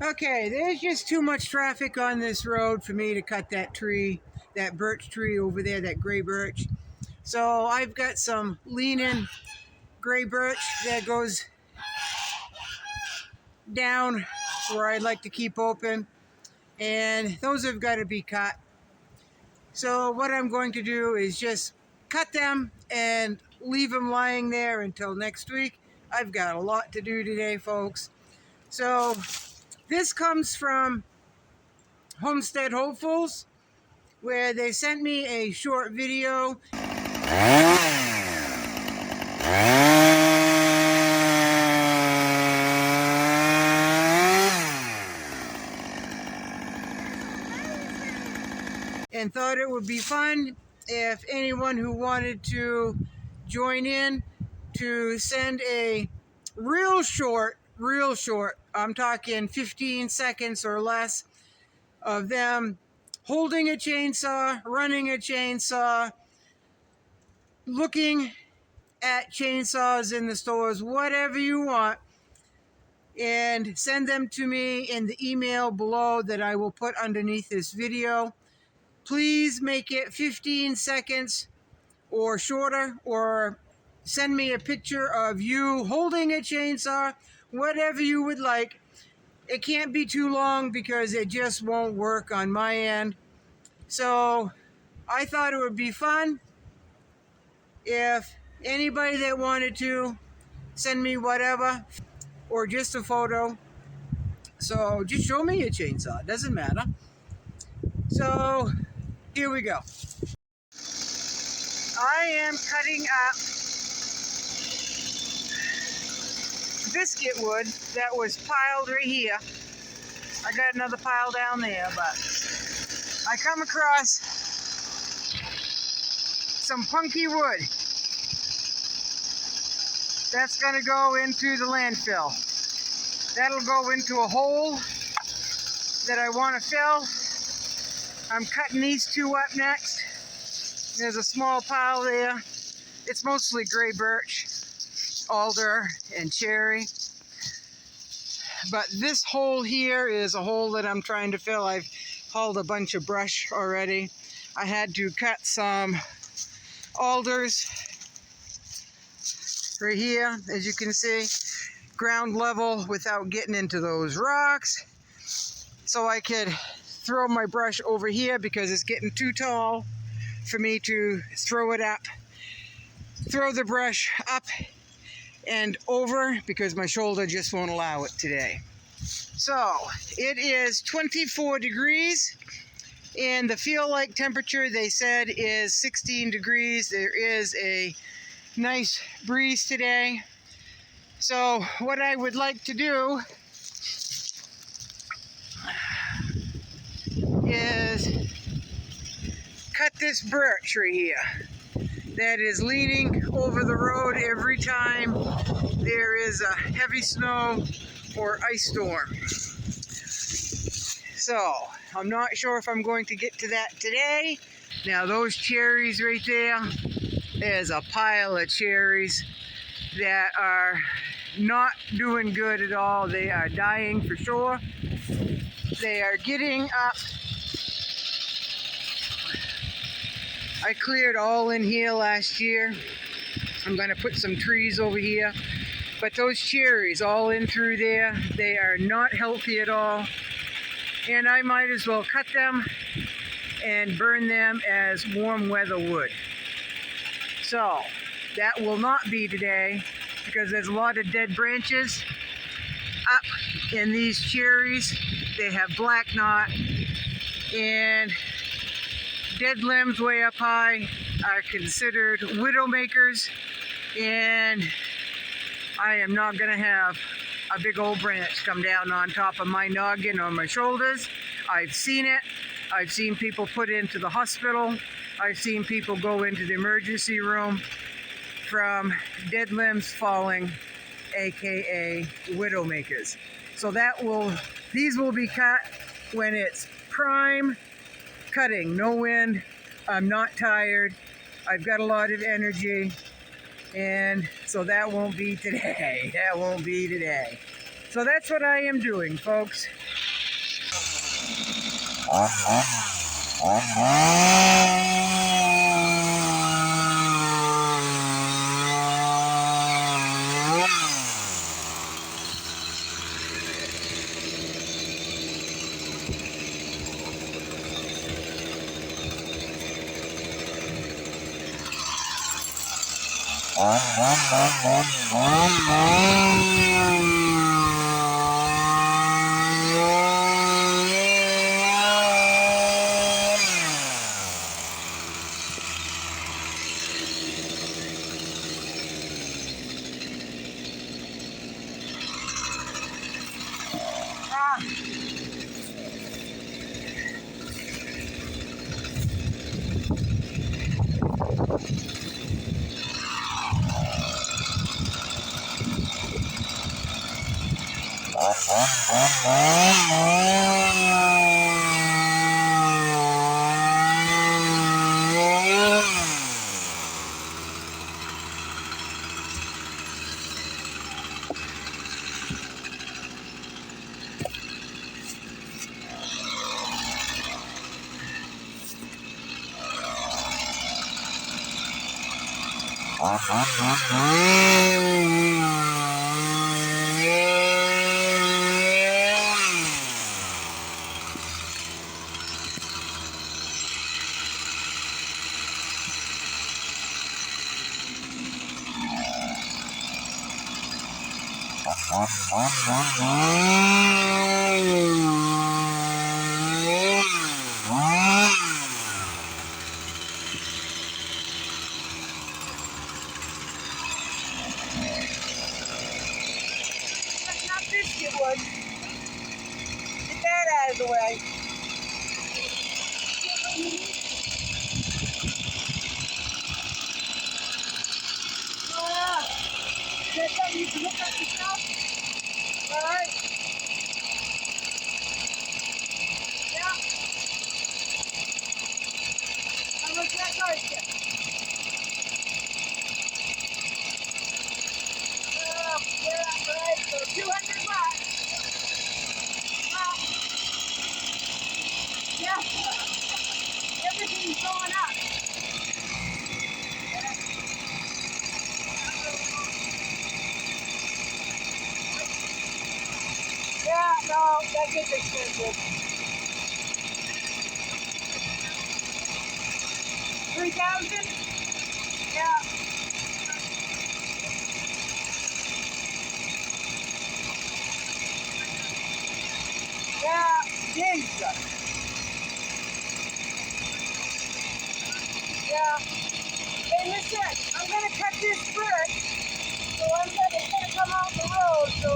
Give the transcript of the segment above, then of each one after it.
Okay, there's just too much traffic on this road for me to cut that tree, that birch tree over there, that gray birch. So I've got some leaning gray birch that goes down where I'd like to keep open, and those have got to be cut. So what I'm going to do is just cut them and leave them lying there until next week. I've got a lot to do today, folks. So this comes from Homestead Hopefuls, where they sent me a short video. And thought it would be fun if anyone who wanted to join in to send a real short, I'm talking 15 seconds or less, of them holding a chainsaw, running a chainsaw, looking at chainsaws in the stores, whatever you want, and send them to me in the email below that I will put underneath this video. Please make it 15 seconds or shorter, or send me a picture of you holding a chainsaw, whatever you would like. It can't be too long because it just won't work on my end. So I thought it would be fun if anybody that wanted to send me whatever or just a photo. So just show me a chainsaw, it doesn't matter. So here we go. I am cutting up biscuit wood that was piled right here. I got another pile down there, but I come across some punky wood that's going to go into the landfill. That'll go into a hole that I want to fill. I'm cutting these two up next. There's a small pile there. It's mostly gray birch, alder, and cherry. But this hole here is a hole that I'm trying to fill. I've hauled a bunch of brush already. I had to cut some alders right here, as you can see, ground level without getting into those rocks. So I could throw my brush over here because it's getting too tall for me to throw it up. Throw the brush up and over because my shoulder just won't allow it today. So it is 24 degrees and the feel like temperature they said is 16 degrees. There is a nice breeze today. So what I would like to do is cut this birch right here that is leaning over the road every time there is a heavy snow or ice storm. So I'm not sure if I'm going to get to that today. Now those cherries right there, there's a pile of cherries that are not doing good at all. They are dying for sure. They are getting up. I cleared all in here last year. I'm going to put some trees over here. But those cherries all in through there, they are not healthy at all. And I might as well cut them and burn them as warm weather wood. So that will not be today because there's a lot of dead branches up in these cherries. They have black knot, and dead limbs way up high are considered widow makers, and I am not going to have a big old branch come down on top of my noggin or my shoulders. I've seen it. I've seen people put into the hospital. I've seen people go into the emergency room from dead limbs falling, aka widow makers. So these will be cut when it's prime cutting, no wind. I'm not tired. I've got a lot of energy, and so that won't be today. That won't be today. So that's what I am doing, folks. Not biscuit wood. Get that out of the way. Is that something you can hook up yourself? All right. Yeah. How much that cost you? Yeah, right. So 200 bucks. Yeah. Everything's going up. Yeah, no, that gets expensive. 3,000? Yeah. Yeah, digs. Yeah. Hey, listen, I'm gonna cut this spurt, so it's gonna come out the road, so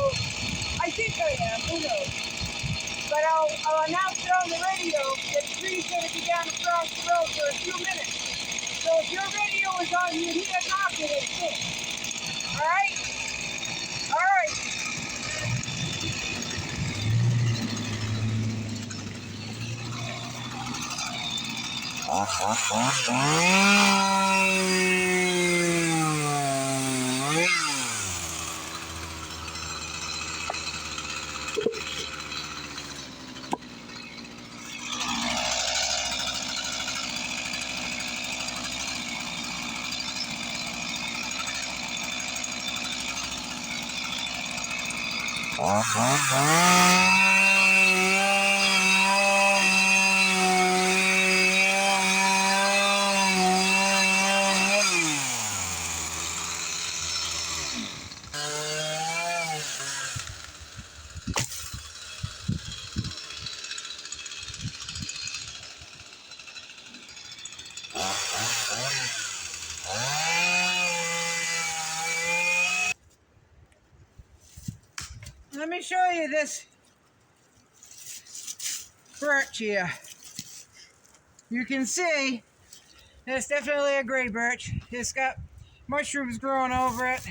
I think I am, who knows? But I'll announce it on the radio that the tree's gonna be down across the road for a few minutes. So if your radio is on, you hear it knocking, it's me. Alright? Alright. Let me show you this birch here. You can see it's definitely a gray birch. It's got mushrooms growing over it,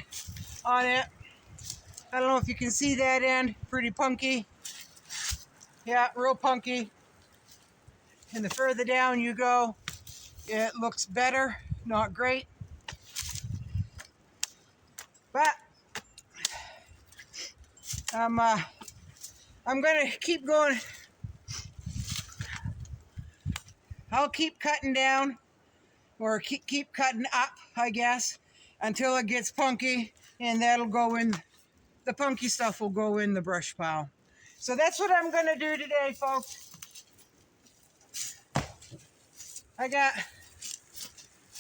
on it. I don't know if you can see that end. Pretty punky. Yeah, real punky. And the further down you go, it looks better. Not great. But I'm gonna keep going. I'll keep cutting down, or keep cutting up, I guess, until it gets punky, and that'll go in, the punky stuff will go in the brush pile. So that's what I'm gonna do today, folks. I got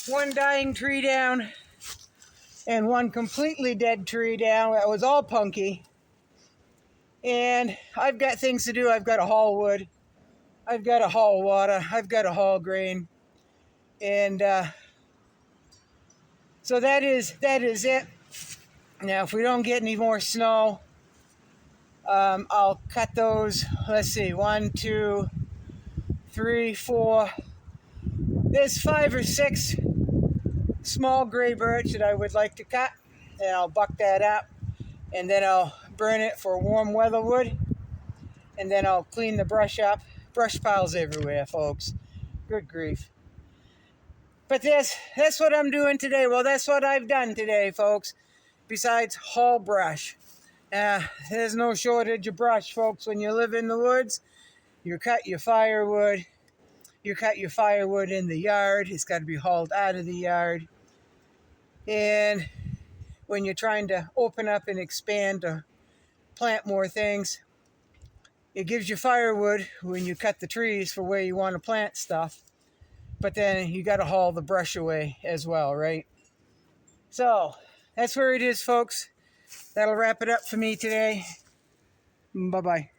one dying tree down and one completely dead tree down that was all punky. And I've got things to do. I've got to haul wood. I've got to haul water. I've got to haul grain. And so that is it. Now, if we don't get any more snow, I'll cut those. Let's see, 1, 2, 3, 4. There's 5 or 6 small gray birch that I would like to cut, and I'll buck that up, and then I'll burn it for warm weather wood, and then I'll clean the brush up. Brush piles everywhere, folks. Good grief. But that's what I'm doing today. Well, that's what I've done today, folks, besides haul brush. There's no shortage of brush, folks. When you live in the woods, you cut your firewood. You cut your firewood in the yard. It's got to be hauled out of the yard. And when you're trying to open up and expand to plant more things, it gives you firewood when you cut the trees for where you want to plant stuff. But then you got to haul the brush away as well, right? So that's where it is, folks. That'll wrap it up for me today. Bye-bye.